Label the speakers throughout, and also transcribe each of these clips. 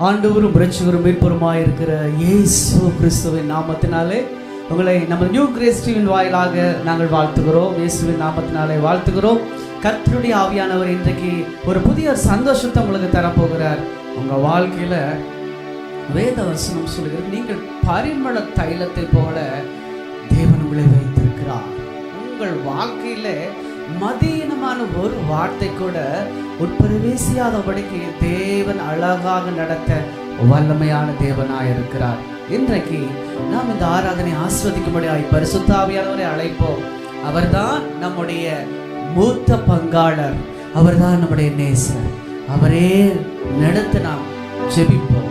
Speaker 1: ஆண்டவரும் இரட்சகரும் மீட்பருமாய் இருக்கிற இயேசு கிறிஸ்துவின் நாமத்தினாலே உங்களை நம்ம நியூ கிரேஸ் டிவியின் வாயிலாக நாங்கள் வாழ்த்துகிறோம். இயேசுவின் நாமத்தினாலே வாழ்த்துகிறோம். கர்த்தருடைய ஆவியானவர் இன்றைக்கு ஒரு புதிய சந்தோஷத்தை உங்களுக்கு தரப்போகிறார். உங்கள் வாழ்க்கையில் வேத வசனம் சொல்லுகிறது, நீங்கள் பரிமள தைலத்தை போல தேவன் உங்களை வைத்திருக்கிறார். உங்கள் வாழ்க்கையில் மதீனமான ஒரு வார்த்தை கூட உட்பிரவேசியாதபடிக்கு தேவன் அழகாக நடத்த வல்லமையான தேவனாய் இருக்கிறார். இன்றைக்கு நாம் இந்த ஆராதனை ஆஸ்வதிக்கும்படியாய் பரிசுத்த ஆவியானவரை அழைப்போம். அவர்தான் நம்முடைய மூத்த பங்காளர், அவர்தான் நம்முடைய நேசர். அவரே நடத்த நாம் ஜெபிப்போம்.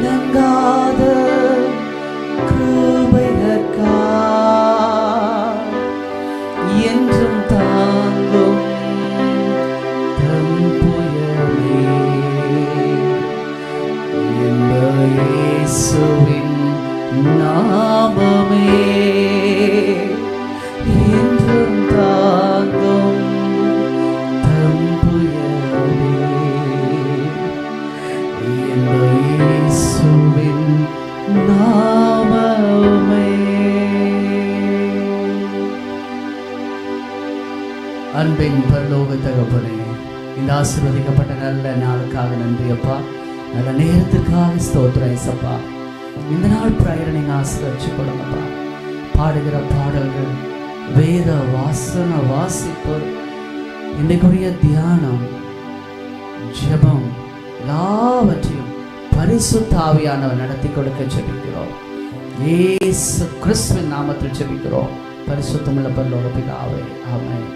Speaker 1: அடங்காத கிருபைகா என்றும் தாங்கும் தம் புயமே இயேசுவின் நாமமே என்றும் தாங்கும் அன்பின் பரலோக தகப்பனே, இந்த ஆசீர்வதிக்கப்பட்ட நல்ல நாளுக்காக நன்றி அப்பா. நல்ல நேரத்துக்காக ஸ்தோத்திரம் ஏசப்பா. இந்த நாள் பிரயரை நீங்கள் ஆசீர்வதிச்சு கொடுங்கப்பா. பாடுகிற பாடல்கள், வேத வாசன வாசிப்பு, இன்றைக்குரிய தியானம், ஜெபம் எல்லாவற்றையும் பரிசுத்த ஆவியானவர் நடத்தி கொடுக்க ஜெபிக்கிறோம். இயேசு கிறிஸ்துவின் நாமத்தில் ஜெபிக்கிறோம். பரிசுத்தமுள்ள பரலோக பிதாவே, ஆமென்.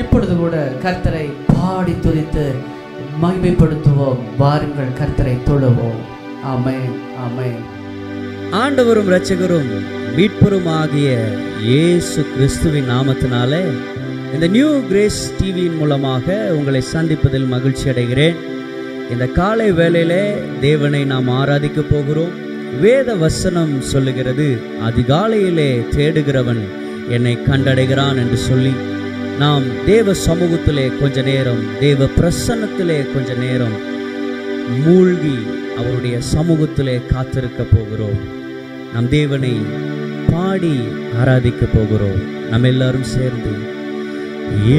Speaker 1: இப்பொழுது கூட கர்த்தரை பாடி துதித்து மகிமைப்படுத்துவோம். வாருங்கள், கர்த்தரை தொழுவோம். ஆமென், ஆமென்.
Speaker 2: ஆண்டவரும் இரட்சகரும் மீட்பரும் ஆகிய இயேசு கிறிஸ்துவின் நாமத்தினாலே இந்த நியூ கிரேஸ் டிவியின் மூலமாக உங்களை சந்திப்பதில் மகிழ்ச்சி அடைகிறேன். இந்த காலை வேளையிலே தேவனை நாம் ஆராதிக்க போகிறோம். வேத வசனம் சொல்லுகிறது, அதிகாலையிலே தேடுகிறவன் என்னை கண்டடைகிறான் என்று சொல்லி நாம் தேவ சமூகத்திலே கொஞ்ச நேரம், தேவ பிரசன்னத்திலே கொஞ்ச நேரம் மூழ்கி அவருடைய சமூகத்திலே காத்திருக்க போகிறோம். நம் தேவனை பாடி ஆராதிக்க போகிறோம். நம்ம எல்லாரும் சேர்ந்து,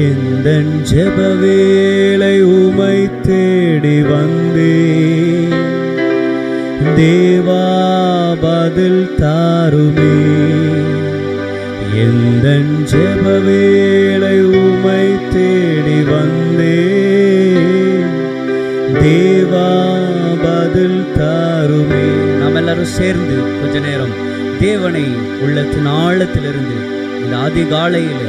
Speaker 2: எந்தன் ஜெப வேளை உமை தேடி வந்தே, தேவா பதில் தாருமே. எந்தன் ஜெப வேளை உமை தேடி வந்தே, தேவா பதில் தாருமே. நாம் எல்லாரும் சேர்ந்து கொஞ்ச நேரம் தேவனை உள்ளத்தின் ஆழத்திலிருந்து இந்த அதிகாலையில்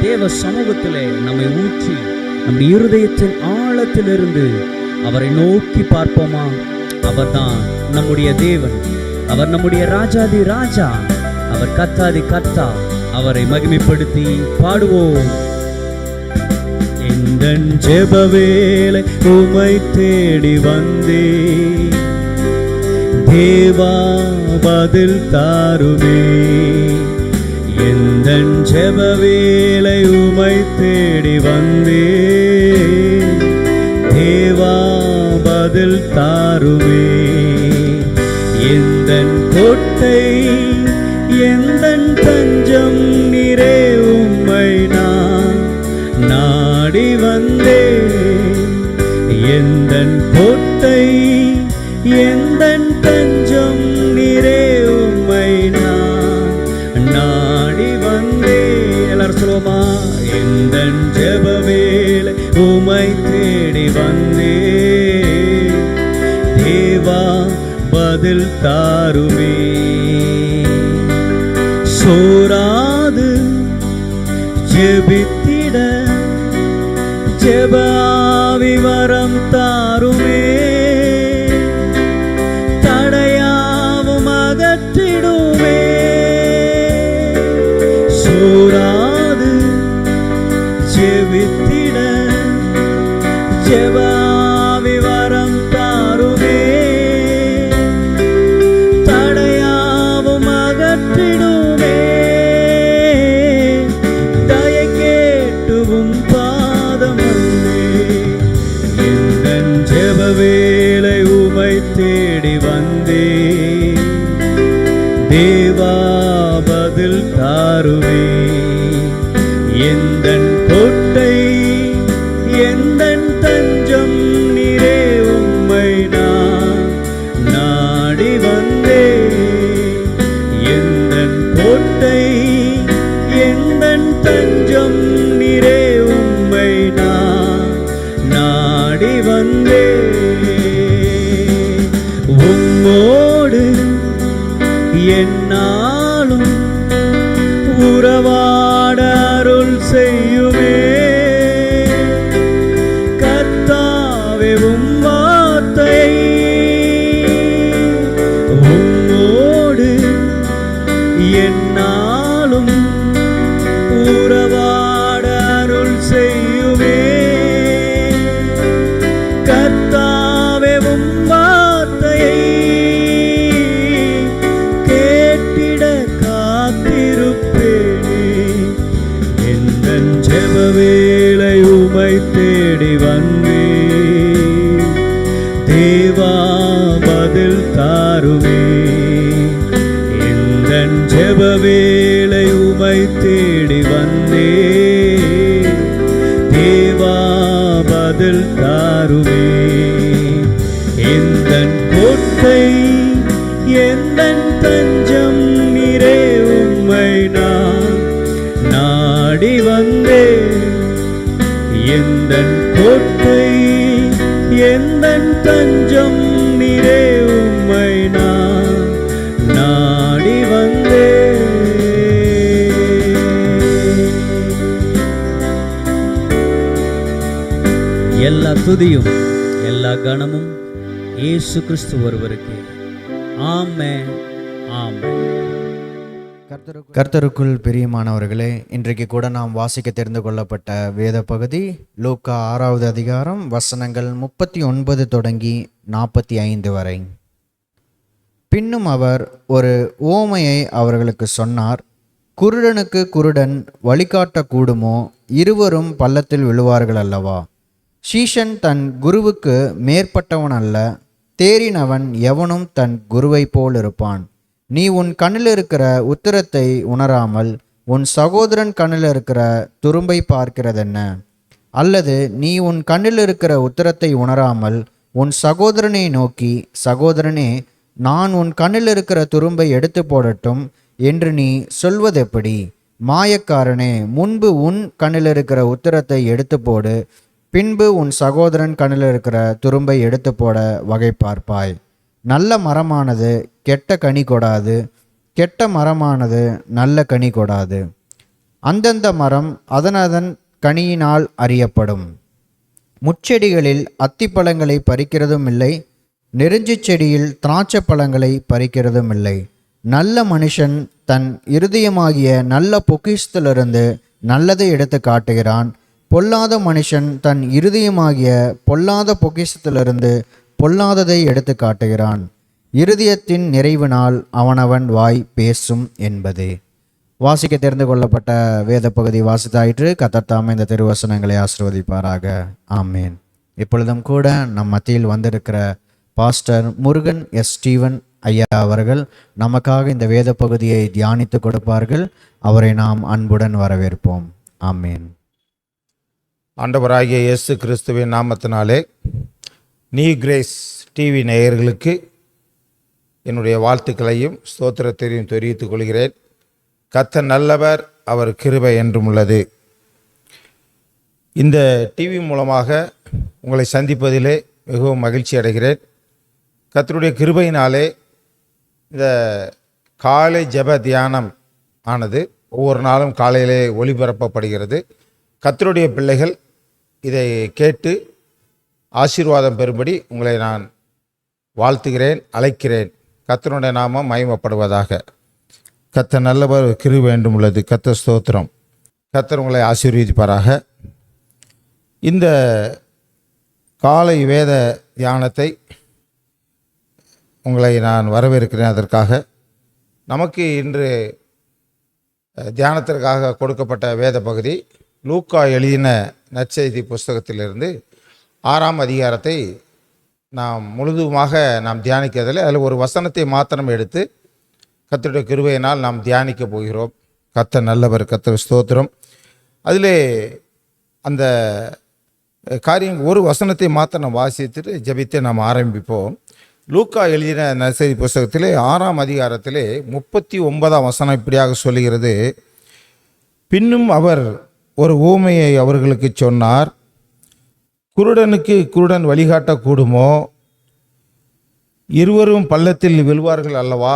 Speaker 2: தேவ சமூகத்திலே நம்மை ஊற்றி நம்முடைய இருதயத்தின் ஆழத்திலிருந்து அவரை நோக்கி பார்ப்போமா? அவர்தான் நம்முடைய தேவன், அவர் நம்முடைய ராஜாதி ராஜா, அவர் கர்த்தாதி கர்த்தா. அவரை மகிமைப்படுத்தி பாடுவோம். எந்தன் ஜெப வேளை உமை தேடி வந்தே, தேவா பதில் தாருமே. எந்தன் ஜெப வேளை உமை தேடி வந்தே, தேவா பதில் தாருமே. எந்தன் கோட்டை, எந்தன் தஞ்சம் நீரே, உம்மை நான் நாடி வந்தே. எந்தன் கோட்டை, எந்தன் தஞ்சம் நீரே, உம்மை நான் நாடி வந்தே. எல்லாரும் சொல்லுவோமா? எந்தன் ஜெப வேளை உம்மை தேடி வந்தே, தேவா பதில் தாருமே. சோராது ஜெபித்திட ஜெப ஆவி வரம் தாருமே. தடையாவும் அகற்றிடுமே. சோராது ஜெபித்திட ஜெப ஆவி வரம் தாருமே. எந்தன் தஞ்சம் நீரே, உம்மை நான் நாடி வந்தேன். உம்மோடு என்னாலும் உறவாட அருள் செய்யுமே. கர்த்தாவே உம் வார்த்தை உம்மோடு என்னாலும் உறவாட அருள் செய்யுமே. கர்த்தாவே உம் வார்த்தையை கேட்டிட காத்திருப்பேனே. எந்தன் ஜெப வேளை உமை தேடி வந்தேன். தேவா பதில் தாருமே. எந்தன் ஜெப வேளை உமை தேடி வந்தேன். தேவா பதில் தாருமே. எந்தன் கோட்டை எந்தன் தஞ்சம் நீரே, உம்மை நான் நாடி வந்தேன். எந்தன் கோட்டை எந்தன் தஞ்சம் நீரே, உம்மை நான் நாடி வந்தேன். எல்லா துதியும் எல்லா கனமும் இயேசு கிறிஸ்து ஒருவருக்கு. ஆமென், ஆமென்.
Speaker 3: கர்த்தருக்குள் பிரியமானவர்களே, இன்றைக்கு கூட நாம் வாசிக்க தெரிந்து கொள்ளப்பட்ட வேத பகுதி லூக்கா 6வது அதிகாரம் வசனங்கள் 39 தொடங்கி 45 வரை. பின்னும் அவர் ஒரு உவமையை அவர்களுக்கு சொன்னார். குருடனுக்கு குருடன் வழிகாட்ட கூடுமோ? இருவரும் பள்ளத்தில் விழுவார்கள் அல்லவா? சீஷன் தன் குருவுக்கு மேற்பட்டவன் அல்ல, தேறினவன் எவனும் தன் குருவை போல் இருப்பான். நீ உன் கண்ணில் இருக்கிற உத்திரத்தை உணராமல் உன் சகோதரன் கண்ணில் இருக்கிற துரும்பை பார்க்கிறதென்ன? அல்லது நீ உன் கண்ணில் இருக்கிற உத்திரத்தை உணராமல் உன் சகோதரனை நோக்கி, சகோதரனே, நான் உன் கண்ணில் இருக்கிற துரும்பை எடுத்து போடட்டும் என்று நீ சொல்வதெப்படி? மாயக்காரனே, முன்பு உன் கண்ணில் இருக்கிற உத்திரத்தை எடுத்து போடு, பின்பு உன் சகோதரன் கண்ணில் இருக்கிற துரும்பை எடுத்து போட வகை பார்ப்பாய். நல்ல மரமானது கெட்ட கனி கொடாது, கெட்ட மரமானது நல்ல கனி கொடாது. அந்தந்த மரம் அதனதன் கனியினால் அறியப்படும். முட்செடிகளில் அத்திப்பழங்களை பறிக்கிறதும் இல்லை, நெருஞ்சி செடியில் திராட்சை பழங்களை பறிக்கிறதும் இல்லை. நல்ல மனுஷன் தன் இருதயமாகிய நல்ல பொக்கிஷத்திலிருந்து நல்லதை எடுத்து காட்டுகிறான். பொல்லாத மனுஷன் தன் இருதயமாகிய பொல்லாத பொக்கிஷத்திலிருந்து பொல்லாததை எடுத்து காட்டுகிறான். இருதயத்தின் நிறைவினால் அவனவன் வாய் பேசும் என்பதே. வாசிக்க தெரிந்து கொள்ளப்பட்ட வேத பகுதி வாசித்தாயிற்று. கர்த்தர் தாமே இந்த திருவசனங்களை ஆசீர்வதிப்பாராக. ஆமேன். இப்பொழுதும் கூட நம் மத்தியில் வந்திருக்கிற பாஸ்டர் முருகன் எஸ். ஸ்டீவன் ஐயா அவர்கள் நமக்காக இந்த வேத பகுதியை தியானித்து கொடுப்பார்கள். அவரை நாம் அன்புடன் வரவேற்போம். ஆமேன்.
Speaker 4: ஆண்டவராகிய இயேசு கிறிஸ்துவின் நாமத்தினாலே நியூ கிரேஸ் டிவி நேயர்களுக்கு என்னுடைய வாழ்த்துக்களையும் ஸ்தோத்திரத்தையும் தெரிவித்துக் கொள்கிறேன். கர்த்தர் நல்லவர், அவர் கிருபை என்றும் உள்ளது. இந்த டிவி மூலமாக உங்களை சந்திப்பதிலே மிகவும் மகிழ்ச்சி அடைகிறேன். கர்த்தருடைய கிருபையினாலே இந்த காலை ஜெப தியானம் ஆனது ஒவ்வொரு நாளும் காலையிலே ஒளிபரப்பப்படுகிறது. கர்த்தருடைய பிள்ளைகள் இதை கேட்டு ஆசீர்வாதம் பெறும்படி உங்களை நான் வாழ்த்துகிறேன், அழைக்கிறேன். கர்த்தருடைய நாமம் மகிமைப்படுவதாக. கர்த்தர் நல்லவர், கிருபை வேண்டும் உள்ளது. கர்த்தர் ஸ்தோத்திரம். கர்த்தர் உங்களை ஆசீர்வதிப்பாராக. இந்த காலை வேத தியானத்தை உங்களை நான் வரவேற்கிறேன். அதற்காக நமக்கு இன்று தியானத்திற்காக கொடுக்கப்பட்ட வேத பகுதி லூக்கா எழுதின நற்செய்தி புஸ்தகத்திலிருந்து 6ஆம் அதிகாரத்தை நாம் முழுதுமாக நாம் தியானிக்கிறதில் அதில் ஒரு வசனத்தை மாத்திரம் எடுத்து கர்த்தருடைய கிருபையினால் நாம் தியானிக்க போகிறோம். கர்த்தர் நல்லவர், கர்த்தர் ஸ்தோத்திரம். அதிலே அந்த காரியம் ஒரு வசனத்தை மாத்திரம் நாம் வாசித்துட்டு ஜெபித்து நாம் ஆரம்பிப்போம். லூக்கா எழுதின நற்செய்தி புஸ்தகத்திலே 6ஆம் அதிகாரத்திலே 39ஆம் வசனம் இப்படியாக சொல்லுகிறது. பின்னும் அவர் ஒரு ஊமையை அவர்களுக்கு சொன்னார். குருடனுக்கு குருடன் வழிகாட்டக்கூடுமோ? இருவரும் பள்ளத்தில் விழுவார்கள் அல்லவா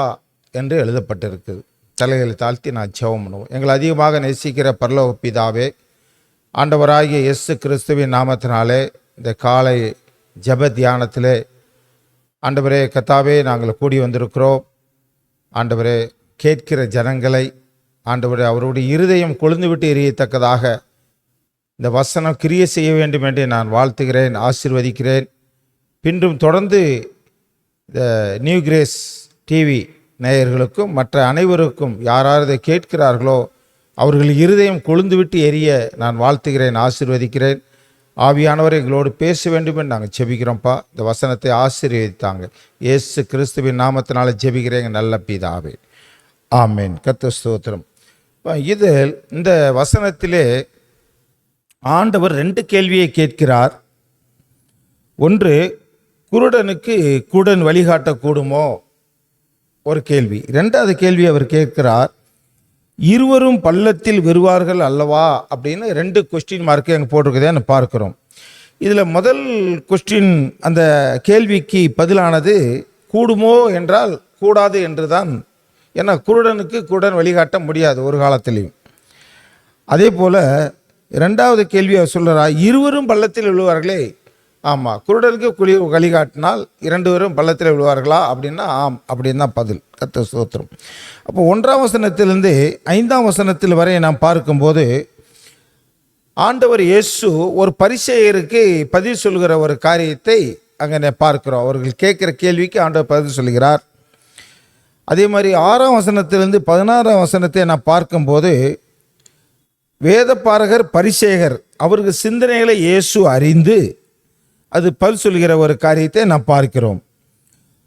Speaker 4: என்று எழுதப்பட்டிருக்குது. தலைகளை தாழ்த்தி நான் ஜெபம் பண்ணுவோம். எங்களை அதிகமாக நேசிக்கிற பரலோக பிதாவே, ஆண்டவராகிய இயேசு கிறிஸ்துவின் நாமத்தினாலே இந்த காலை ஜெப தியானத்திலே ஆண்டவரே கர்த்தாவே நாங்கள் கூடி வந்திருக்கிறோம். ஆண்டவரே, கேட்கிற ஜனங்களை ஆண்டவரே அவருடைய இருதயம் கொழுந்துவிட்டு எரியத்தக்கதாக இந்த வசனம் கிரியை செய்ய வேண்டும் என்று நான் வாழ்த்துகிறேன், ஆசீர்வதிக்கிறேன். பின்றும் தொடர்ந்து இந்த நியூ கிரேஸ் டிவி நேயர்களுக்கும் மற்ற அனைவருக்கும் யாராவது கேட்கிறார்களோ அவர்கள் இருதயம் கொழுந்துவிட்டு எரிய நான் வாழ்த்துகிறேன், ஆசீர்வதிக்கிறேன். ஆவியானவர் எங்களோடு பேச வேண்டும் என்று நாங்கள் ஜெபிக்கிறோம்ப்பா. இந்த வசனத்தை ஆசீர்வதித்தாங்க. இயேசு கிறிஸ்துவின் நாமத்தினால ஜெபிக்கிறேங்க நல்ல பிதாவே, ஆமேன். கர்த்தர் ஸ்தோத்திரம். இதில் இந்த வசனத்திலே ஆண்டவர் 2 கேள்வியை கேட்கிறார். ஒன்று, குருடனுக்கு குருடன் வழிகாட்டக்கூடுமோ? ஒரு கேள்வி. 2வது கேள்வி அவர் கேட்கிறார், இருவரும் பள்ளத்தில் விழுவார்கள் அல்லவா அப்படின்னு 2 கொஸ்டின் மார்க்கு அங்கே போட்டிருக்குதே பார்க்கிறோம். இதில் முதல் கொஸ்டின், அந்த கேள்விக்கு பதிலானது கூடுமோ என்றால் கூடாது என்று தான். ஏன்னா குருடனுக்கு குருடன் வழிகாட்ட முடியாது ஒரு காலத்திலையும். அதே போல் 2வது கேள்வி அவர் சொல்கிறார், இருவரும் பள்ளத்தில் விழுவார்களே. ஆமாம், குருடனுக்கு வழிகாட்டினால் 2 பேரும் பள்ளத்தில் விழுவார்களா அப்படின்னா ஆம் அப்படின்னு தான் பதில். கர்த்தர் ஸ்தோத்திரம். அப்போ 1ஆம் வசனத்திலிருந்து 5ஆம் வசனத்தில் வரை நாம் பார்க்கும்போது ஆண்டவர் இயேசு ஒரு பரிசேயருக்கு பதில் சொல்கிற ஒரு காரியத்தை அங்கே பார்க்கிறோம். அவர்கள் கேட்குற கேள்விக்கு ஆண்டவர் பதில் சொல்கிறார். அதே மாதிரி 6ஆம் வசனத்திலிருந்து 16ஆம் வசனத்தை நான் பார்க்கும்போது வேதபாரகர் பரிசேயர் அவருக்கு சிந்தனைகளை இயேசு அறிந்து அது பதில் சொல்கிற ஒரு காரியத்தை நாம் பார்க்கிறோம்.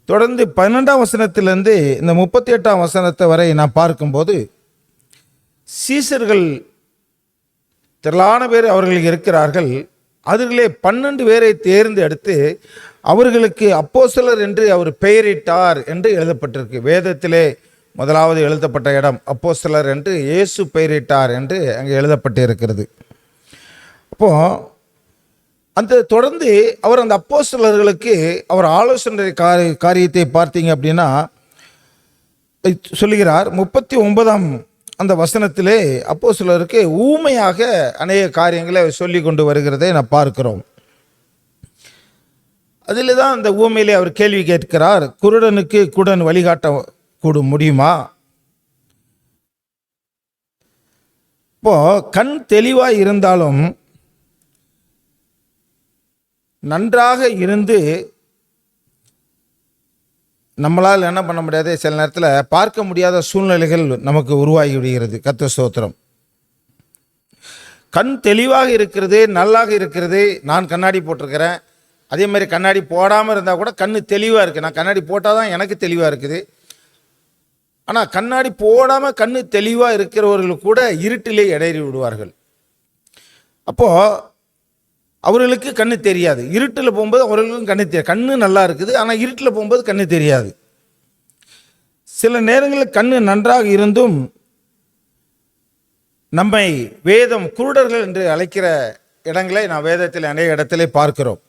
Speaker 4: தொடர்ந்து 12ஆம் வசனத்திலிருந்து இந்த 38ஆம் வசனத்தை வரை நாம் பார்க்கும்போது சீசர்கள் திரளான பேர் அவர்கள் இருக்கிறார்கள். அவர்களே 12 பேரை தேர்ந்தெடுத்து அவர்களுக்கு அப்போஸ்தலர் என்று அவர் பெயரிட்டார் என்று எழுதப்பட்டிருக்கு. வேதத்திலே முதலாவது எழுதப்பட்ட இடம் அப்போஸ்தலர் என்று இயேசு பெயரிட்டார் என்று அங்கே எழுதப்பட்டு இருக்கிறது. அப்போது அந்த தொடர்ந்து அவர் அந்த அப்போஸ்தலர்களுக்கு அவர் ஆலோசனை காரியத்தை பார்த்தீங்க அப்படின்னா சொல்லுகிறார். 39ஆம் அந்த வசனத்திலே அப்போஸ்தலருக்கு ஊமையாக அநேக காரியங்களை சொல்லி கொண்டு வருகிறதை நான் பார்க்கிறோம். அதில் தான் அந்த ஊமையிலே அவர் கேள்வி கேட்கிறார், குருடனுக்கு குருடன் வழிகாட்ட கூட முடியுமா? இப்போ கண் தெளிவாக இருந்தாலும் நன்றாக இருந்து நம்மளால் என்ன பண்ண முடியாது, சில நேரத்தில் பார்க்க முடியாத சூழ்நிலைகள் நமக்கு உருவாகி விடுகிறது. கர்த்தர் ஸ்தோத்திரம். கண் தெளிவாக இருக்கிறது, நல்லாக இருக்கிறது. நான் கண்ணாடி போட்டிருக்கிறேன். அதே மாதிரி கண்ணாடி போடாமல் இருந்தால் கூட கண் தெளிவாக இருக்குது. நான் கண்ணாடி போட்டால் தான் எனக்கு தெளிவாக இருக்குது. ஆனால் கண்ணாடி போடாமல் கண் தெளிவாக இருக்கிறவர்கள் கூட இருட்டிலே இடையறி விடுவார்கள். அப்போது அவர்களுக்கு கண்ணு தெரியாது. இருட்டில் போகும்போது அவர்களுக்கும் கண்ணு தெரியாது. கண்ணு நல்லா இருக்குது, ஆனால் இருட்டில் போகும்போது கண்ணு தெரியாது. சில நேரங்களில் கண்ணு நன்றாக இருந்தும் நம்மை வேதம் குருடர்கள் என்று அழைக்கிற இடங்களை நான் வேதத்தில் அநேக இடத்திலே பார்க்கிறோம்.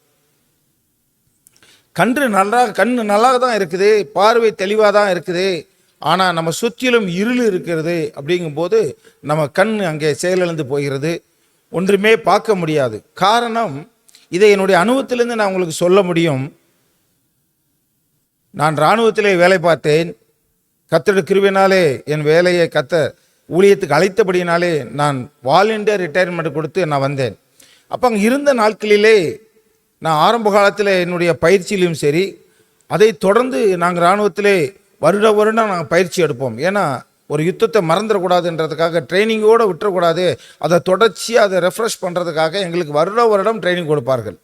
Speaker 4: கண்ணு நல்லாக தான் இருக்குது, பார்வை தெளிவாக தான் இருக்குது, ஆனால் நம்ம சுற்றிலும் இருள் இருக்கிறது. அப்படிங்கும்போது நம்ம கண் அங்கே செயலிழந்து போகிறது, ஒன்றுமே பார்க்க முடியாது. காரணம், இதை என்னுடைய அனுபவத்திலிருந்து நான் உங்களுக்கு சொல்ல முடியும். நான் இராணுவத்திலே வேலை பார்த்தேன். கர்த்தருடைய கிருபையினாலே என் வேலையை ஊழியத்துக்கு அழைத்தபடியினாலே நான் வாலண்டியர் ரிட்டையர்மெண்ட் கொடுத்து நான் வந்தேன். அப்போ அங்கே இருந்த நாட்களிலே நான் ஆரம்ப காலத்தில் என்னுடைய பயிற்சியிலும் சரி, அதை தொடர்ந்து நாங்கள் இராணுவத்திலே வருடம் நாங்கள் பயிற்சி எடுப்போம். ஏன்னா ஒரு யுத்தத்தை மறந்துடக்கூடாதுன்றதுக்காக, ட்ரைனிங்கோடு விட்டுறக்கூடாது, அதை தொடர்ச்சியாக அதை ரெஃப்ரெஷ் பண்ணுறதுக்காக எங்களுக்கு வருடம் ட்ரைனிங் கொடுப்பார்கள்.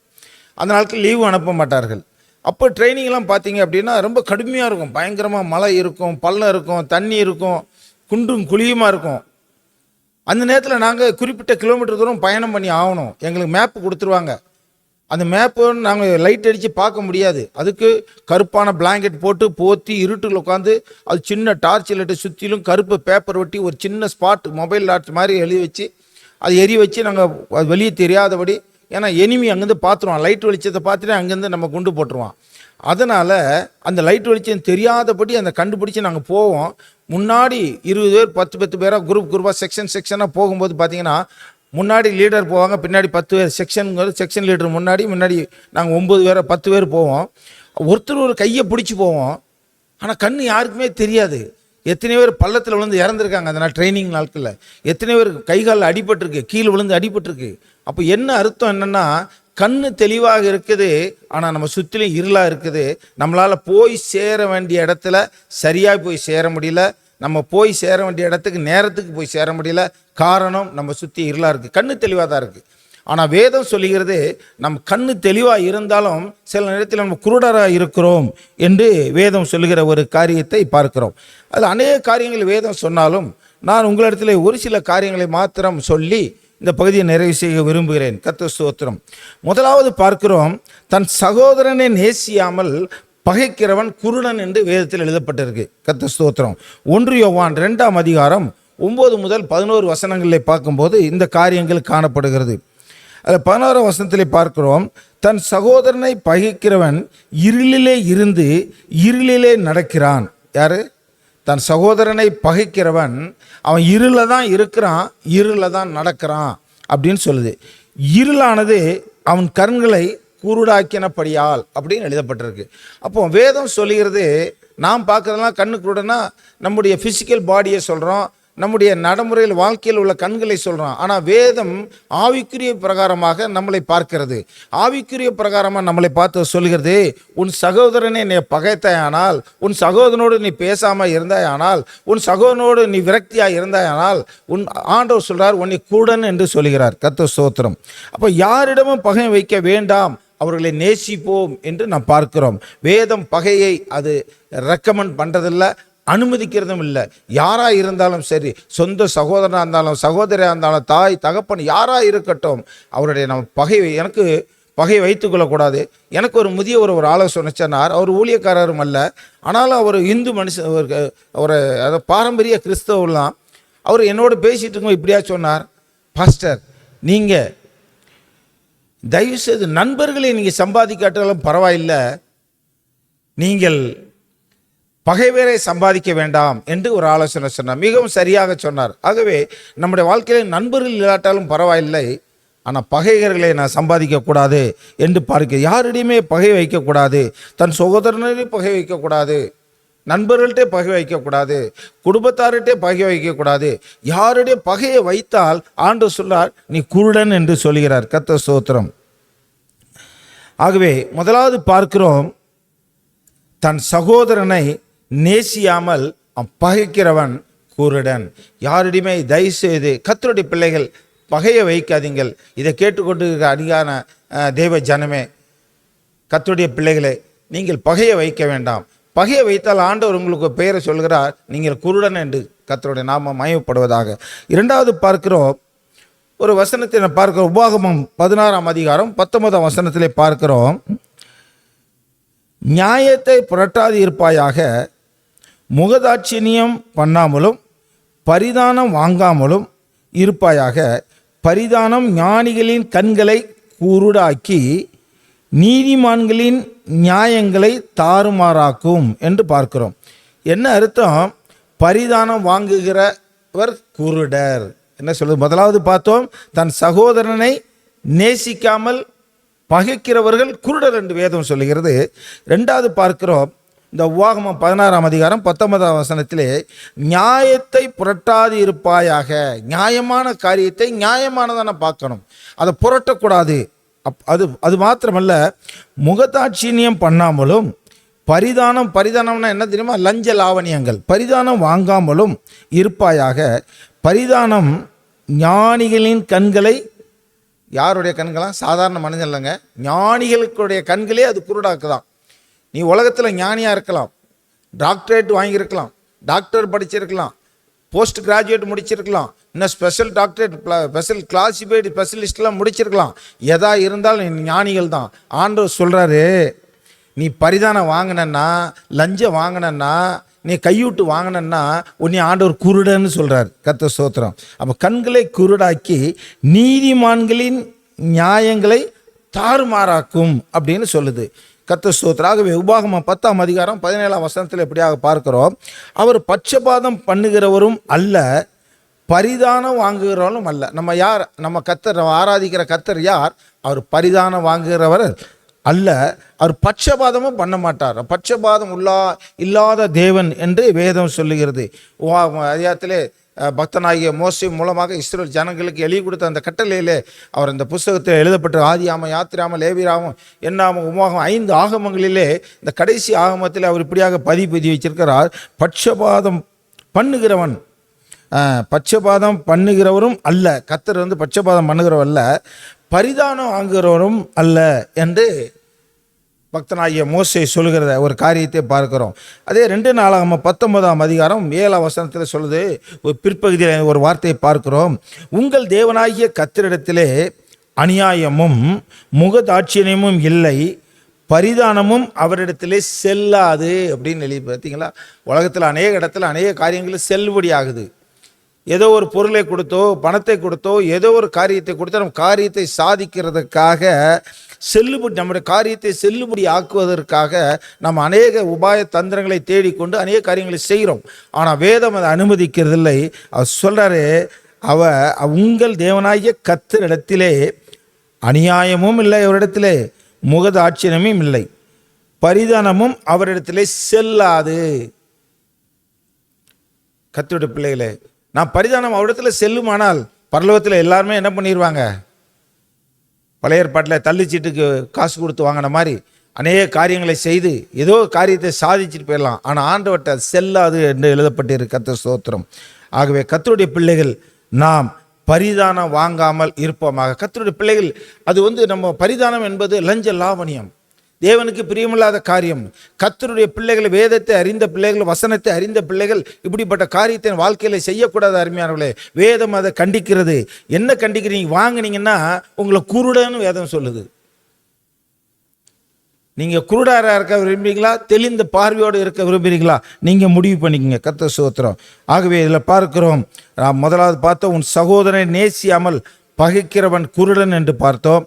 Speaker 4: அந்த நாட்கள் லீவும் அனுப்ப மாட்டார்கள். அப்போ ட்ரைனிங்லாம் பார்த்தீங்க அப்படின்னா ரொம்ப கடுமையாக இருக்கும். பயங்கரமாக மழை இருக்கும், பள்ளம் இருக்கும், தண்ணி இருக்கும், குண்டும் குழியுமாக இருக்கும். அந்த நேரத்தில் நாங்கள் குறிப்பிட்ட கிலோமீட்டர் தூரம் பயணம் பண்ணி ஆகணும். எங்களுக்கு மேப்பு கொடுத்துருவாங்க. அந்த மேப்பு நாங்கள் லைட் அடித்து பார்க்க முடியாது. அதுக்கு கருப்பான பிளாங்கெட் போட்டு போற்றி இருட்டில் உட்காந்து அது சின்ன டார்ச் லைட்டை சுற்றிலும் கருப்பு பேப்பர் ஒட்டி ஒரு சின்ன ஸ்பாட் மொபைல் டார்ச் மாதிரி எழுதி வச்சு அது எரி வச்சு நாங்கள் வெளியே தெரியாதபடி, ஏன்னா எனிமி அங்கேருந்து பார்த்துருவான், லைட் வெளிச்சத்தை பார்த்துட்டு அங்கேருந்து நம்ம குண்டு போட்டுருவான். அதனால் அந்த லைட் வெளிச்சம் தெரியாதபடி அந்த கண்டுபிடிச்சி நாங்கள் போவோம். முன்னாடி 20 பேர் 10 பேராக குரூப்பாக செக்ஷனாக போகும்போது பார்த்தீங்கன்னா முன்னாடி லீடர் போவாங்க, பின்னாடி 10 பேர். செக்ஷன் லீடர் முன்னாடி நாங்கள் 9 பேரை 10 பேர் போவோம். ஒருத்தர் ஒரு கையை பிடிச்சி போவோம். ஆனால் கண் யாருக்குமே தெரியாது. எத்தனை பேர் பள்ளத்தில் விழுந்து இறந்துருக்காங்க அந்த நாள் ட்ரைனிங் நாட்களில். எத்தனை பேர் கைகாலில் அடிபட்டிருக்கு, கீழே விழுந்து அடிபட்டிருக்கு. அப்போ என்ன அர்த்தம் என்னென்னா, கண்ணு தெளிவாக இருக்குது, ஆனால் நம்ம சுற்றிலும் இருளாக இருக்குது. நம்மளால் போய் சேர வேண்டிய இடத்துல சரியாக போய் சேர முடியல. நம்ம போய் சேர வேண்டிய இடத்துக்கு நேரத்துக்கு போய் சேர முடியல. காரணம், நம்ம சுற்றி இருளாக இருக்குது. கண்ணு தெளிவாக தான் இருக்குது. ஆனால் வேதம் சொல்லுகிறது, நம்ம கண்ணு தெளிவாக இருந்தாலும் சில நேரத்தில் நம்ம குருடராக இருக்கிறோம் என்று வேதம் சொல்லுகிற ஒரு காரியத்தை பார்க்கிறோம். அதில் அநேக காரியங்கள் வேதம் சொன்னாலும் நான் உங்களிடத்தில் ஒரு சில காரியங்களை மாத்திரம் சொல்லி இந்த பகுதியை நிறைவு செய்ய விரும்புகிறேன். கர்த்தர் ஸ்தோத்திரம். முதலாவது பார்க்கிறோம், தன் சகோதரனை நேசியாமல் பகைக்கிறவன் குருடன் என்று வேதத்தில் எழுதப்பட்டிருக்கு. கர்த்தர் ஸ்தோத்திரம். 1 யோவான் 2ஆம் அதிகாரம் 9 முதல் 11 வசனங்களில் பார்க்கும்போது இந்த காரியங்கள் காணப்படுகிறது. அதில் 11ஆம் வசனத்திலே பார்க்கிறோம், தன் சகோதரனை பகைக்கிறவன் இருளிலே இருந்து இருளிலே நடக்கிறான். யாரு? தன் சகோதரனை பகைக்கிறவன் அவன் இருளில் தான் இருக்கிறான், இருளில் தான் நடக்கிறான் அப்படின்னு சொல்லுது. இருளானது அவன் கண்களை குருடாக்கினபடியால் அப்படின்னு எழுதப்பட்டிருக்கு. அப்போ வேதம் சொல்லுகிறது, நாம் பார்க்குறதெல்லாம் கண்ணு குருடனா நம்முடைய ஃபிசிக்கல் பாடியை சொல்கிறோம், நம்முடைய நடைமுறையில் வாழ்க்கையில் உள்ள கண்களை சொல்கிறோம். ஆனால் வேதம் ஆவிக்குரிய பிரகாரமாக நம்மளை பார்க்கிறது. ஆவிக்குரிய பிரகாரமாக நம்மளை பார்த்து சொல்கிறது, உன் சகோதரனை நீ பகைத்தாயானால், உன் சகோதரனோடு நீ பேசாமல் இருந்தாயானால், உன் சகோதரனோடு நீ விரக்தியாக இருந்தாயானால், உன் ஆண்டவர் சொல்கிறார் உன்னை கூடன் என்று சொல்கிறார். கர்த்தர் ஸ்தோத்திரம். அப்போ யாரிடமும் பகை வைக்க வேண்டாம், அவர்களை நேசிப்போம் என்று நாம் பார்க்கிறோம். வேதம் பகையை அது ரெக்கமெண்ட் பண்ணுறதில்லை, அனுமதிக்கிறதும் இல்லை. யாராக இருந்தாலும் சரி, சொந்த சகோதரனாக இருந்தாலும் சகோதரியாக இருந்தாலும் தாய் தகப்பன் யாராக இருக்கட்டும், அவருடைய நம்ம எனக்கு பகை வைத்து கொள்ளக்கூடாது. எனக்கு ஒரு முதியவர் ஒரு ஆலோசனை சொன்னார். அவர் ஊழியக்காரரும் அல்ல, ஆனாலும் அவர் இந்து மனுஷன், ஒரு பாரம்பரிய கிறிஸ்தவர்லாம். அவர் என்னோட பேசிகிட்டு இருக்கோம் இப்படியா சொன்னார், பாஸ்டர் நீங்கள் தயவுசெய்து நண்பர்களை நீங்கள் சம்பாதிக்காட்டாலும் பரவாயில்லை, நீங்கள் பகைவரை சம்பாதிக்க வேண்டாம் என்று ஒரு ஆலோசனை சொன்னார். மிகவும் சரியாக சொன்னார். ஆகவே நம்முடைய வாழ்க்கையில் நண்பர்கள் இல்லாட்டாலும் பரவாயில்லை, ஆனால் பகைவர்களை நான் சம்பாதிக்கக்கூடாது என்று பார்க்க. யாரிடையுமே பகை வைக்கக்கூடாது, தன் சகோதரனே பகை வைக்கக்கூடாது, நண்பர்கள்ட்டே பகை வைக்கக்கூடாது, குடும்பத்தார்கிட்டே பகை வைக்கக்கூடாது. யாருடைய பகையை வைத்தால் ஆண்டவர் சொல்லார் நீ குருடன் என்று சொல்கிறார். கர்த்தர் ஸ்தோத்திரம். ஆகவே முதலாவது பார்க்கிறோம், தன் சகோதரனை நேசியாமல் பகைக்கிறவன் குருடன். யாரிடையுமே தயவுசெய்து கர்த்தருடைய பிள்ளைகள் பகையை வைக்காதீங்கள். இதை கேட்டுக்கொண்டு அதிகான தேவ ஜனமே, கர்த்தருடைய பிள்ளைகளை நீங்கள் பகையை வைக்க வேண்டாம். பகையை வைத்தால் ஆண்டவர் உங்களுக்கு பெயரை சொல்கிறார், நீங்கள் குருடன் என்று கர்த்தருடைய நாமம் மகிமைப்படுவதாக. இரண்டாவது பார்க்கிறோம், ஒரு வசனத்தை பார்க்கிறோம். உபாகமம் 16ஆம் அதிகாரம் 19ஆம் வசனத்திலே பார்க்கிறோம், நியாயத்தை புரட்டாது இருப்பாயாக, முகதாட்சிணியம் பண்ணாமலும் பரிதானம் வாங்காமலும் இருப்பாயாக. பரிதானம் ஞானிகளின் கண்களை குருடாக்கி நீதிமான்களின் நியாயங்களை தாறுமாறாக்கும் என்று பார்க்கிறோம். என்ன அர்த்தம்? பரிதானம் வாங்குகிறவர் குருடர். என்ன சொல்லுது? முதலாவது பார்த்தோம், தன் சகோதரனை நேசிக்காமல் பகைக்கிறவர்கள் குருடர் என்று வேதம் சொல்லுகிறது. ரெண்டாவது பார்க்கிறோம், இந்த உபாகமம் 16ஆம் அதிகாரம் 19ஆம் வசனத்திலே நியாயத்தை புரட்டாது இருப்பாயாக. நியாயமான காரியத்தை நியாயமானதான பார்க்கணும், அதை புரட்டக்கூடாது. அது மாத்திரமல்ல, முகதாட்சிணியம் பண்ணாமலும் பரிதானம்னா என்ன தெரியுமா? லஞ்ச லாவணியங்கள். பரிதானம் வாங்காமலும் இருப்பாயாக. பரிதானம் ஞானிகளின் கண்களை, யாருடைய கண்களாம்? சாதாரண மனிதன் இல்லைங்க, ஞானிகளுடைய கண்களே அது குருடாக்குதான். நீ உலகத்தில் ஞானியாக இருக்கலாம், டாக்டரேட் வாங்கியிருக்கலாம், டாக்டர் படிச்சிருக்கலாம், போஸ்ட் கிராஜுவேட் முடிச்சிருக்கலாம், இன்னும் ஸ்பெஷல் டாக்டரேட், ஸ்பெஷல் கிளாசிஃபைடு ஸ்பெஷலிஸ்ட்லாம் முடிச்சிருக்கலாம். எதா இருந்தாலும் ஞானிகள் தான். ஆண்டவர் சொல்கிறாரு, நீ பரிதானம் வாங்கினன்னா, லஞ்சம் வாங்கினன்னா, நீ கையூட்டு வாங்கினன்னா உன்னை ஆண்டவர் குருடன்னு சொல்கிறார். கர்த்தர் ஸ்தோத்திரம். அப்போ கண்களை குருடாக்கி நீதிமான்களின் நியாயங்களை தாறுமாறாக்கும் அப்படின்னு சொல்லுது. கர்த்தர் ஸ்தோத்திரம். ஆகவே உபாகமம் 10ஆம் அதிகாரம் 17ஆம் வசனத்தில் எப்படியாக பார்க்கிறோம், அவர் பட்சபாதம் பண்ணுகிறவரும் அல்ல, பரிதானம் வாங்குகிறவரும் அல்ல. நம்ம கர்த்தர் ஆராதிக்கிற கர்த்தர் யார்? அவர் பரிதானம் வாங்குகிறவர் அல்ல, அவர் பட்சபாதமும் பண்ண மாட்டார். பட்சபாதம் இல்லாத தேவன் என்று வேதம் சொல்லுகிறது. அதிகாரத்திலே பக்தனாகிய மோசே மூலமாக இஸ்ரவேல் ஜனங்களுக்கு எழுதி கொடுத்த அந்த கட்டளையிலே அவர் இந்த புஸ்தகத்தில் எழுதப்பட்ட ஆதியாமம், யாத்திராமம், லேவியராமம், என்னாமம், உமாகம் 5 ஆகமங்களிலே இந்த கடைசி ஆகமத்தில் அவர் இப்படியாக பதிவு வச்சிருக்கிறார். பட்சபாதம் பண்ணுகிறவரும் அல்ல, கர்த்தர் பட்சபாதம் பண்ணுகிறவர் அல்ல, பரிதானம் வாங்குகிறவரும் அல்ல என்று பக்தனாகிய மோசே சொல்லுகிறத ஒரு காரியத்தை பார்க்கிறோம். அதே 2 நாளாகமம் 19ஆம் அதிகாரம் 7ஆம் வசனத்தில் சொல்லுது. ஒரு பிற்பகுதியில் ஒரு வார்த்தையை பார்க்கிறோம், உங்கள் தேவனாகிய கர்த்தரிடத்திலே அநியாயமும் முகதாட்சியமும் இல்லை, பரிதானமும் அவரிடத்திலே செல்லாது அப்படின்னு எழுதி. பார்த்தீங்களா, உலகத்தில் அநேக இடத்துல அநேக காரியங்கள் செல்லுபடி ஆகுது. ஏதோ ஒரு பொருளை கொடுத்தோ பணத்தை கொடுத்தோ ஏதோ ஒரு காரியத்தை கொடுத்தோ நம்ம காரியத்தை சாதிக்கிறதுக்காக நம்முடைய காரியத்தை செல்லுபடி ஆக்குவதற்காக நம்ம அநேக உபாய தந்திரங்களை தேடிக்கொண்டு அநேக காரியங்களை செய்கிறோம். ஆனால் வேதம் அதை அனுமதிக்கிறதில்லை. அவர் சொல்கிறாரு, உங்கள் தேவனாகிய கர்த்தரிடத்திலே அநியாயமும் இல்லை, அவரிடத்திலே முகதாட்சியமும் இல்லை, பரிதானமும் அவரிடத்திலே செல்லாது. கர்த்தருடைய பிள்ளைகளே, நான் பரிதானம் அவரிடத்தில் செல்லுமானால் பரலோகத்தில் எல்லாருமே என்ன பண்ணிடுவாங்க? பழைய ஏற்பாட்டில் தள்ளிச்சீட்டுக்கு காசு கொடுத்து வாங்கின மாதிரி அநேக காரியங்களை செய்து ஏதோ காரியத்தை சாதிச்சுட்டு போயிடலாம். ஆனால் ஆண்டவர்கிட்ட செல்லாது என்று எழுதப்பட்டிருக்கு. கர்த்தர் ஸ்தோத்திரம். ஆகவே கர்த்தருடைய பிள்ளைகள் நாம் பரிதானம் வாங்காமல் இருப்போமாக. கர்த்தருடைய பிள்ளைகள் அது நம்ம பரிதானம் என்பது லஞ்ச லாவணியம், தேவனுக்கு பிரியமில்லாத காரியம். கர்த்தருடைய பிள்ளைகள், வேதத்தை அறிந்த பிள்ளைகள், வசனத்தை அறிந்த பிள்ளைகள் இப்படிப்பட்ட காரியத்தை வாழ்க்கையில் செய்யக்கூடாது. அருமையானவர்களே, வேதம் அதை கண்டிக்கிறது. என்ன கண்டிக்கிறீங்க? வாங்கினீங்கன்னா உங்களை குருடன்னு வேதம் சொல்லுது. நீங்கள் குருடாராக இருக்க விரும்புகிறீங்களா, தெளிந்த பார்வையோடு இருக்க விரும்புகிறீங்களா? நீங்கள் முடிவு பண்ணிக்கங்க. கர்த்தர் ஸ்தோத்திரம். ஆகவே இதில் பார்க்கிறோம், முதலாவது பார்த்தோம், உன் சகோதரனை நேசியாமல் பகைக்கிறவன் குருடன் என்று பார்த்தோம்.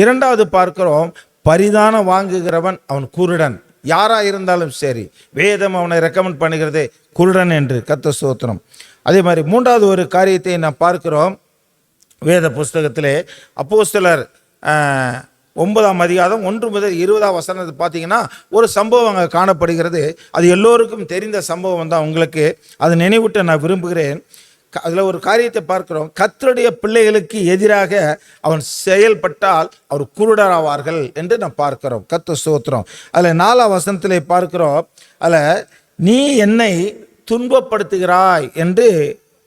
Speaker 4: இரண்டாவது பார்க்கிறோம், பரிதானம் வாங்குகிறவன் அவன் குருடன். யாராக இருந்தாலும் சரி, வேதம் அவனை ரெக்கமெண்ட் பண்ணுகிறது குருடன் என்று. கர்த்தர் ஸ்தோத்திரம். அதே மாதிரி மூன்றாவது ஒரு காரியத்தை நாம் பார்க்கிறோம் வேத புஸ்தகத்திலே. அப்போஸ்தலர் 9ஆம் அதிகாரம் 1 முதல் 20ஆம் வசனத்தை பார்த்தீங்கன்னா ஒரு சம்பவம் அங்கே காணப்படுகிறது. அது எல்லோருக்கும் தெரிந்த சம்பவம் தான். உங்களுக்கு அதை நினைவூட்ட நான் விரும்புகிறேன். அதில் ஒரு காரியத்தை பார்க்கிறோம், கர்த்தருடைய பிள்ளைகளுக்கு எதிராக அவன் செயல்பட்டால் அவர் குருடராவார்கள் என்று நாம் பார்க்கிறோம். கர்த்தர் ஸ்தோத்திரம். அதில் 4ஆம் வசனத்திலே பார்க்கிறோம், அதில் நீ என்னை துன்பப்படுத்துகிறாய் என்று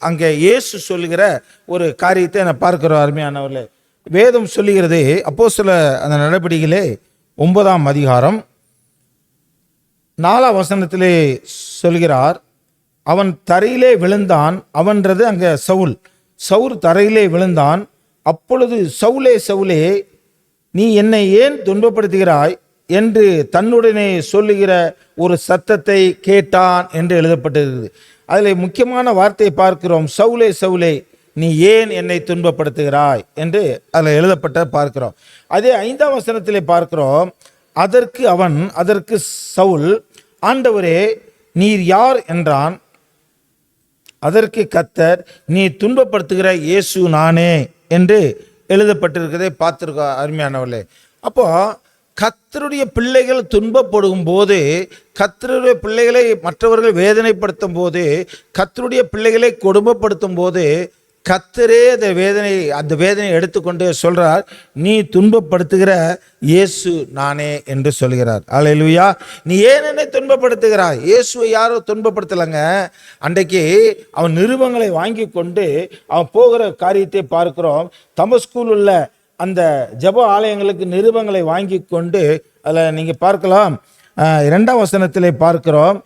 Speaker 4: அங்கே இயேசு சொல்லுகிற ஒரு காரியத்தை நான் பார்க்கிறோம். அருமையானவர்களே, வேதம் சொல்லுகிறது. அப்போஸ்தலர் அந்த நடவடிக்கையிலே 9ஆம் அதிகாரம் 4ஆம் வசனத்திலே சொல்கிறார், அவன் தரையிலே விழுந்தான். அவன்றது அங்கே சவுல் தரையிலே விழுந்தான். அப்பொழுது சவுலே சவுலே, நீ என்னை ஏன் துன்பப்படுத்துகிறாய் என்று தன்னுடனே சொல்லுகிற ஒரு சத்தத்தை கேட்டான் என்று எழுதப்பட்டிருக்கிறது. அதில் முக்கியமான வார்த்தையை பார்க்கிறோம், சவுலே சவுலே நீ ஏன் என்னை துன்பப்படுத்துகிறாய் என்று அதில் எழுதப்பட்ட பார்க்கிறோம். அதே 5ஆம் வசனத்திலே பார்க்கிறோம், அதற்கு சவுல், ஆண்டவரே நீர் யார் என்றான். அதற்கு கர்த்தர், நீ துன்பப்படுத்துகிற இயேசு நானே என்று எழுதப்பட்டிருக்கிறதை பார்த்துருக்கோம். அருமையானவர்களே, அப்போ கர்த்தருடைய பிள்ளைகள் துன்பப்படும் போது, கர்த்தருடைய பிள்ளைகளை மற்றவர்கள் வேதனைப்படுத்தும் போது, கர்த்தருடைய பிள்ளைகளை கொடுமைப்படுத்தும் போது கர்த்தரே அந்த வேதனையை எடுத்துக்கொண்டு சொல்றார், நீ துன்பப்படுத்துகிற இயேசு நானே என்று சொல்கிறார். அல்லேலூயா. நீ ஏன் என்னை துன்பப்படுத்துகிறாய்? இயேசுவை யாரோ துன்பப்படுத்தலைங்க. அன்றைக்கு அவன் நிருபங்களை வாங்கி கொண்டு அவன் போகிற காரியத்தை பார்க்கிறோம். தமஸ்குவில் உள்ள அந்த ஜெப ஆலயங்களுக்கு நிருபங்களை வாங்கி கொண்டு அதில் நீங்கள் பார்க்கலாம். 2ஆம் வசனத்திலே பார்க்கிறோம்,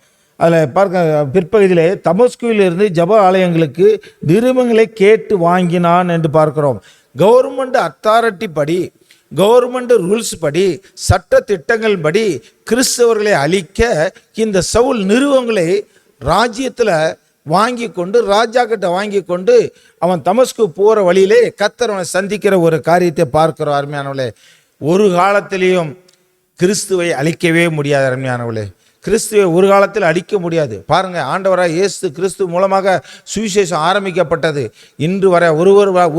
Speaker 4: அதில் பார்க்க பிற்பகுதியிலே தமஸ்குவிலிருந்து ஜெப ஆலயங்களுக்கு நிருபங்களை கேட்டு வாங்கினான் என்று பார்க்கிறோம். கவர்மெண்ட் அத்தாரிட்டி படி, கவர்மெண்ட் ரூல்ஸ் படி, சட்ட திட்டங்கள் படி கிறிஸ்தவர்களை அழிக்க இந்த சவுல் நிருபங்களை ராஜ்யத்தில் வாங்கி கொண்டு, ராஜா கிட்ட வாங்கி கொண்டு அவன் தமஸ்கு போகிற வழியிலே கர்த்தர் அவனை சந்திக்கிற ஒரு காரியத்தை பார்க்கிறோம். அருமையானவளே, ஒரு காலத்திலையும் கிறிஸ்துவை அழிக்கவே முடியாது. அருமையானவளே, கிறிஸ்துவை ஒரு காலத்தில் அழிக்க முடியாது. பாருங்க, ஆண்டவராக இயேசு கிறிஸ்து மூலமாக சுவிசேஷம் ஆரம்பிக்கப்பட்டது. இன்று வரை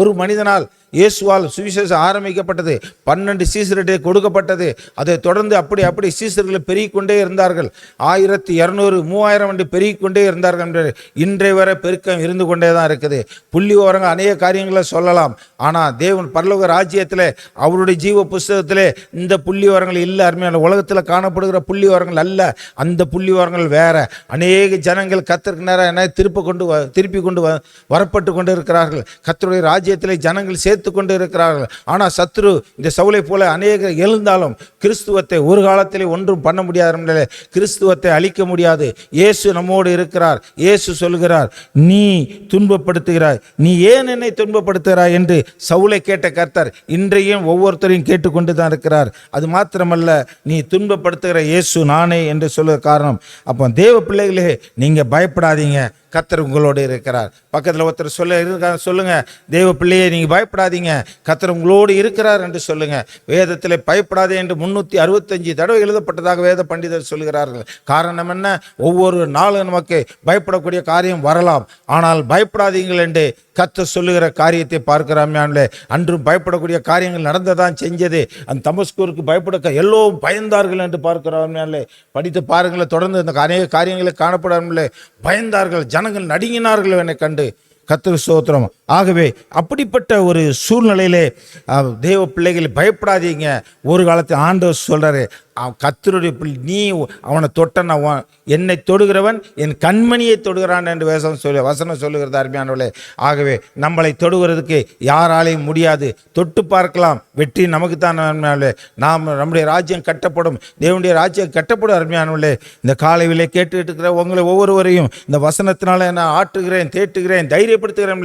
Speaker 4: ஒரு மனிதனால் இயேசுவால் சுவிசேஷம் ஆரம்பிக்கப்பட்டது. 12 சீசர்களிடையே கொடுக்கப்பட்டது. அதை தொடர்ந்து அப்படி சீசர்களை பெருகிக்கொண்டே இருந்தார்கள். 1200 3000 என்று பெருகிக்கொண்டே இருந்தார்கள் என்று இன்றைய வரை பெருக்கம் இருந்து கொண்டே தான் இருக்குது. புள்ளி விவரங்கள் அநேக காரியங்களை சொல்லலாம். ஆனால் தேவன் பரலோக ராஜ்யத்தில் அவருடைய ஜீவ புஸ்தகத்திலே இந்த புள்ளி விவரங்கள் இல்லை. அருமையான உலகத்தில் காணப்படுகிற புள்ளி விவரங்கள் அல்ல, அந்த புள்ளி விவரங்கள் வேற. அநேக ஜனங்கள் கர்த்தருக்கு நேராக திருப்பி கொண்டு வரப்பட்டு கொண்டு இருக்கிறார்கள். கர்த்தருடைய ராஜ்யத்திலே ஜனங்கள் சேர்த்து கொண்டு இருக்கிறார்கள். ஆனால் சத்ரு இந்த சவுலை போல அநேகர் எழுந்தாலும் கிறிஸ்துவத்தை ஒரு காலத்திலே ஒன்றும் பண்ண முடியாது. கிறிஸ்துவத்தை அழிக்க முடியாது. இயேசு நம்மோடு இருக்கிறார். இயேசு சொல்கிறார், நீ துன்பப்படுத்துகிறாய், நீ ஏன் என்னை துன்பப்படுத்துகிறாய் என்று சவுலை கேட்ட கர்த்தர் இன்றையும் ஒவ்வொருத்தரையும் கேட்டுக்கொண்டு தான் இருக்கிறார். அது மாத்திரமல்ல, நீ துன்பப்படுத்துகிற இயேசு நானே என்று சொல்ல காரணம். அப்போ தேவ பிள்ளைகளே, நீங்க பயப்படாதீங்க, கர்த்தர் உங்களோடு இருக்கிறார். பக்கத்தில் ஒருத்தர் சொல்லுங்க, தேவ பிள்ளையே நீங்க பயப்படாதீங்க, கர்த்தர் உங்களோடு இருக்கிறார் என்று சொல்லுங்க. வேதத்தில் பயப்படாதே என்று 365 தடவை எழுதப்பட்டதாக வேத பண்டிதர் சொல்கிறார்கள். காரணம் என்ன? ஒவ்வொரு நாளும் நமக்கு பயப்படக்கூடிய காரியம் வரலாம். ஆனால் பயப்படாதீங்கள் என்று கர்த்தர் சொல்லுகிற காரியத்தை பார்க்கிறாமே. அன்றும் பயப்படக்கூடிய காரியங்கள் நடந்ததான் செஞ்சது. அந்த தமஸ்கூருக்கு பயப்பட எல்லோரும் பயந்தார்கள் என்று பார்க்கிறாமே. படித்து பாருங்களேன், தொடர்ந்து இந்த அநேக காரியங்களை காணப்படாமலே பயந்தார்கள், ஜனங்கள் நடுங்கினார்கள் என்னை கண்டு. கர்த்தர் ஸ்தோத்திரம். ஆகவே அப்படிப்பட்ட ஒரு சூழ்நிலையிலே தேவ பிள்ளைகள் பயப்படாதீங்க. ஒரு காலத்தில் ஆண்டவர் சொல்றாரு, கர்த்தருடைய நீ அவனை தொட்டன, என்னை தொடுகிறவன் என் கண்மணியை தொடுகிறான் என்று வசனம் சொல்லுகிறது. அருமையானவர்களே, ஆகவே நம்மளை தொடுகிறதுக்கு யாராலையும் முடியாது. தொட்டு பார்க்கலாம், வெற்றி நமக்கு தான். நம்முடைய ராஜ்யம் கட்டப்படும், தேவனுடைய ராஜ்யம் கட்டப்படும். அருமையானவர்களே, இந்த காலையிலே கேட்டுக்கிட்டு இருக்கிற உங்களை ஒவ்வொருவரையும் இந்த வசனத்தினால நான் ஆட்டுகிறேன், தேட்டுகிறேன், தைரியப்படுத்துகிறேன்.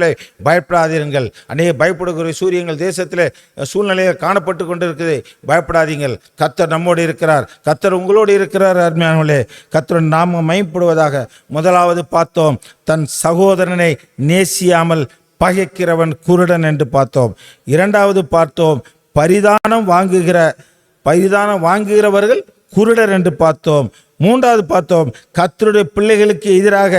Speaker 4: பயப்படாதீர்கள். அநேக பயப்படுகிற சூரியங்கள் தேசத்தில் சூழ்நிலையில் காணப்பட்டு கொண்டு இருக்குது. பயப்படாதீங்கள், கர்த்தர் நம்மோடு இருக்கிறார், கர்த்தர் உங்களோடு இருக்கிறார். அருமையானவர்களே, கர்த்தர் நாம மகிமைப்படுவதாக. முதலாவது பார்த்தோம், தன் சகோதரனை நேசியாமல் பகைக்கிறவன் குருடன் என்று பார்த்தோம். இரண்டாவது பார்த்தோம், பரிதானம் வாங்குகிறவர்கள் குருடர் என்று பார்த்தோம். மூன்றாவது பார்த்தோம், கர்த்தருடைய பிள்ளைகளுக்கு எதிராக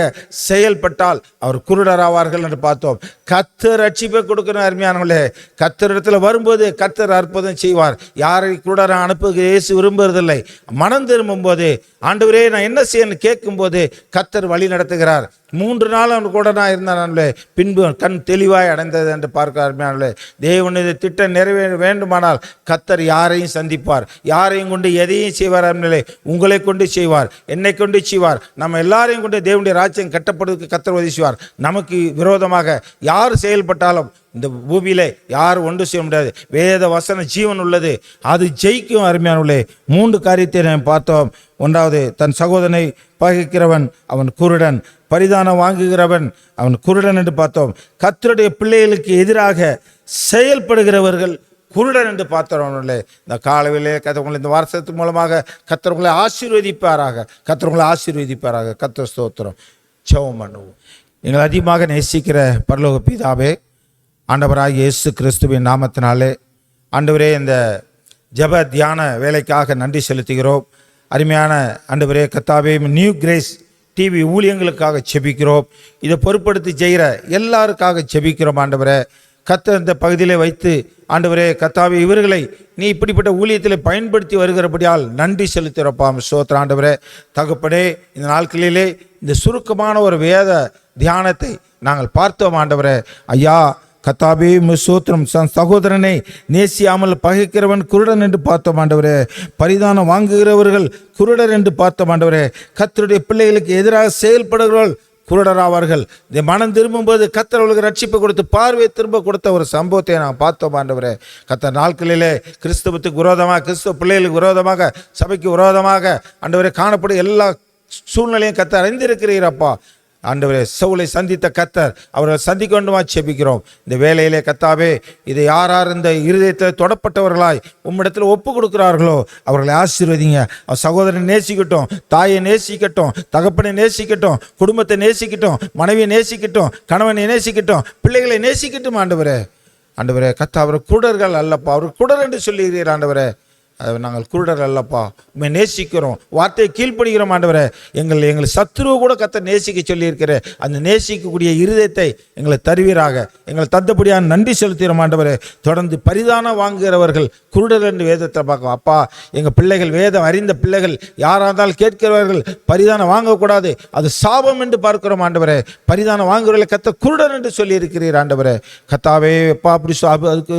Speaker 4: செயல்பட்டால் அவர் குருடர் ஆவார்கள் என்று பார்த்தோம். கர்த்தர் ரட்சிப்பை கொடுக்கணும். அருமையானவர்களே, கர்த்தரிடத்துல வரும்போது கர்த்தர் அற்புதம் செய்வார். யாரை குருடரை அனுப்புக இயேசு விரும்புவதில்லை. மனம் திரும்பும் போது, ஆண்டவரே நான் என்ன செய்யணும் கேட்கும்போது கர்த்தர் வழி நடத்துகிறார். 3 நாள் அவன் குருடனா இருந்தானே, பின்பு கண் தெளிவாய் அடைந்தது என்று பார்க்க. அருமையானவர்களே, தேவனுடைய திட்டம் நிறைவேற வேண்டுமானால் கர்த்தர் யாரையும் சந்திப்பார், யாரையும் கொண்டு எதையும் செய்வார். அருமையானவர்களே, உங்களை கொண்டு செய்வார், என்னை கொண்டு செய்வார், நம்ம எல்லாரையும் கொண்டு தேவனுடைய ராஜ்யம் கட்டப்படுவதற்கு கர்த்தர் உதவி செய்வார். நமக்கு விரோதமாக யார் செயல்பட்டாலும் இந்த பூமியிலே யாரும் ஒன்று செய்ய முடியாது. வேத வசன ஜீவன் உள்ளது, அது ஜெயிக்கும். அருமையானவர்களே, 3 காரியத்தை நாம் பார்த்தோம். ஒன்றாவது, தன் சகோதரனை பகைக்கிறவன் அவன் குருடன், பரிதானம் வாங்குகிறவன் அவன் குருடன் என்று பார்த்தோம். கர்த்தருடைய பிள்ளைகளுக்கு எதிராக செயல்படுகிறவர்கள் குருடன் என்று பார்த்தவர்களே, இந்த காலவிலே கர்த்தர் இந்த வருஷத்து மூலமாக கர்த்தர் உங்களை ஆசீர்வதிப்பாராக, கர்த்தர் உங்களை ஆசீர்வதிப்பாராக. கர்த்தர் ஸ்தோத்திரம். ஜெபம் பண்ணுவோம். எங்களை அதிகமாக நேசிக்கிற பரலோக பிதாவே, ஆண்டவராகிய இயேசு கிறிஸ்துவின் நாமத்தினாலே ஆண்டவரே, இந்த ஜெப தியான வேலைக்காக நன்றி செலுத்துகிறோம். அருமையான ஆண்டவரே கர்த்தாவே, நியூ கிரேஸ் டிவி ஊழியங்களுக்காக ஜெபிக்கிறோம். இதை பொறுப்படுத்தி செய்கிற எல்லாருக்காக ஜெபிக்கிறோம். ஆண்டவரே, கர்த்தர் இந்த பகுதியிலே வைத்து ஆண்டவரே கர்த்தாவே, இவர்களை நீ இப்படிப்பட்ட ஊழியத்தில் பயன்படுத்தி வருகிறபடியால் நன்றி செலுத்துகிறப்பா. ஸ்தோத்திரம். ஆண்டவரே தகப்பனே, இந்த நாட்களிலே இந்த சுருக்கமான ஒரு வேத தியானத்தை நாங்கள் பார்த்தோம். ஆண்டவரே ஐயா கர்த்தாவே ஸ்தோத்திரம். சகோதரனை நேசியாமல் பகைக்கிறவன் குருடன் என்று பார்த்தோம். ஆண்டவரே, பரிதானம் வாங்குகிறவர்கள் குருடர் என்று பார்த்தோம். ஆண்டவரே, கர்த்தருடைய பிள்ளைகளுக்கு எதிராக செயல்படுகிறவர்கள் குருடராவார்கள். இந்த மனம் திரும்பும்போது கர்த்தர் அவர்களுக்கு ரட்சிப்பை கொடுத்து பார்வையை திரும்ப கொடுத்த ஒரு சம்பவத்தை நான் பார்த்தோம். ஆண்டவரே, கர்த்தர் நாட்களிலே கிறிஸ்தவத்துக்கு விரோதமாக, கிறிஸ்தவ பிள்ளைகளுக்கு விரோதமாக, சபைக்கு விரோதமாக ஆண்டவரே காணப்படும் எல்லா சூழ்நிலையும் கர்த்தர் அறிந்திருக்கிறீரப்பா. ஆண்டவரே, சவுலை சந்தித்த கர்த்தர் அவர்கள் சந்திக்க வேண்டுமா செபிக்கிறோம். இந்த வேலையிலே கர்த்தாவே, இதை யார் இந்த இருதயத்தில் தொடப்பட்டவர்களாய் உம்மிடத்தில் ஒப்பு கொடுக்கிறார்களோ அவர்களை ஆசீர்வதிங்க. அவர் சகோதரனை நேசிக்கட்டும், தாயை நேசிக்கட்டும், தகப்பனை நேசிக்கட்டும், குடும்பத்தை நேசிக்கட்டும், மனைவியை நேசிக்கட்டும், கணவனை நேசிக்கட்டும், பிள்ளைகளை நேசிக்கட்டும். ஆண்டவரே, கர்த்தா, அவர் குருடர்கள் அல்லப்பா, அவர் குருடர் என்று சொல்லுகிறீர். ஆண்டவரே, நாங்கள் குருடர் அல்லப்பா, உண்மை நேசிக்கிறோம், வார்த்தையை கீழ்ப்படுகிறோம். ஆண்டவரே, எங்கள் சத்துருவை கூட கர்த்தர் நேசிக்க சொல்லியிருக்கிற அந்த நேசிக்கக்கூடிய இருதயத்தை எங்களை தருவீராக. எங்களை தந்தபடியாக நன்றி செலுத்துகிறோம். ஆண்டவரே, தொடர்ந்து பரிதானம் வாங்குகிறவர்கள் குருடர் என்று வேதத்தை பார்க்கலாம். அப்பா, எங்கள் பிள்ளைகள், வேதம் அறிந்த பிள்ளைகள் யாராக இருந்தாலும் கேட்கிறவர்கள் பரிதானம் வாங்கக்கூடாது, அது சாபம் என்று பார்க்கிறோம். ஆண்டவரே, பரிதானம் வாங்குகிறவர்களை கர்த்தர் குருடர் என்று சொல்லியிருக்கிறீர். ஆண்டவரே, கர்த்தாவே, அப்பா, அப்படி அதுக்கு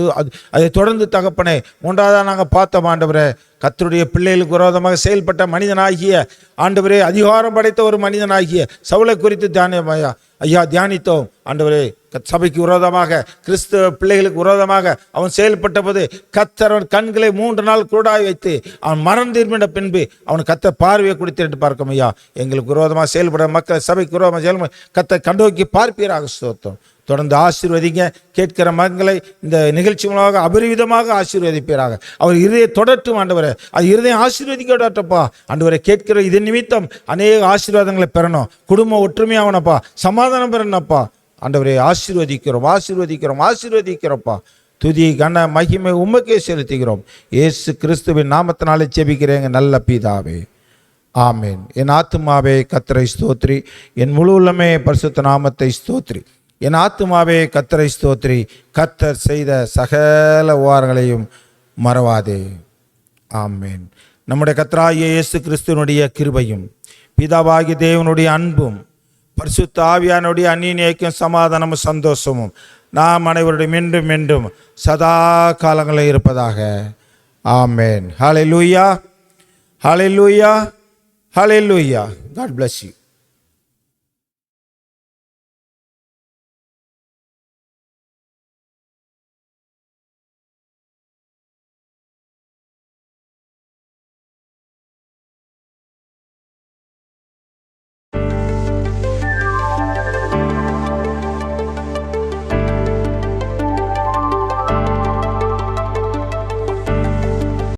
Speaker 4: அதை தொடர்ந்து தகப்பனே, மூன்றாவதாக நாங்கள் பார்த்தோம். ஆண்டவரே, கர்த்தருடைய பிள்ளைகளுக்கு விரோதமாக செயல்பட்ட மனிதனாகிய ஆண்டவரே, அதிகாரம் படைத்த ஒரு மனிதனாகிய சவுலை குறித்து தியானித்தோம். ஆண்டவரே, சபைக்கு விரோதமாக, கிறிஸ்தவ பிள்ளைகளுக்கு விரோதமாக அவன் செயல்பட்ட போது கர்த்தர் அவன் கண்களை 3 நாள் குருடாய் வைத்து அவன் மரணம் திரும்பின பின்பு அவன் கர்த்தர் பார்வையை கொடுத்து என்று பார்க்கும். ஐயா, எங்களுக்கு விரோதமாக செயல்பட மக்கள், சபைக்கு விரோதமாக செயல்பட கர்த்தர் கண்டோக்கி பார்ப்பீராக. ஸ்தோத்திரம். தொடர்ந்து ஆசீர்வதிங்க. கேட்கிற மக்களை இந்த நிகழ்ச்சி மூலமாக அபரிவிதமாக ஆசீர்வதிப்பீராக. அவர் இருதய தொடட்டும். ஆண்டவரே, அது இருதயம் ஆசீர்வதிக்கப்படட்டப்பா. ஆண்டவரை, கேட்கிற இதன் நிமித்தம் அநேக ஆசீர்வாதங்களை பெறணும். குடும்பம் ஒற்றுமையாகனப்பா, சமாதானம் பெறணும்ப்பா. ஆண்டவரே, ஆசீர்வதிக்கிறோம்ப்பா. துதி, கன, மகிமை உமக்கே செலுத்துகிறோம். இயேசு கிறிஸ்துவின் நாமத்தினாலே ஜெபிக்கிறேங்க நல்ல பிதாவே, ஆமேன். என் ஆத்துமாவே கர்த்தரை ஸ்தோத்ரி, என் முழு உள்ளமே பரிசுத்த நாமத்தை ஸ்தோத்ரி. என் ஆத்துமாவே கர்த்தரை ஸ்தோத்ரி, கர்த்தர் செய்த சகல உபகாரங்களையும் மறவாதே. ஆமேன். நம்முடைய கர்த்தராகிய இயேசு கிறிஸ்துவனுடைய கிருபையும், பிதாவாகிய தேவனுடைய அன்பும், பரிசுத்த ஆவியானுடைய அந்நியக்கும் சமாதானமும் சந்தோஷமும் நாம் அனைவருடைய மீண்டும் மீண்டும் சதா காலங்களில் இருப்பதாக. ஆமேன். ஹல்லேலூயா, ஹல்லேலூயா, ஹல்லேலூயா. God bless you.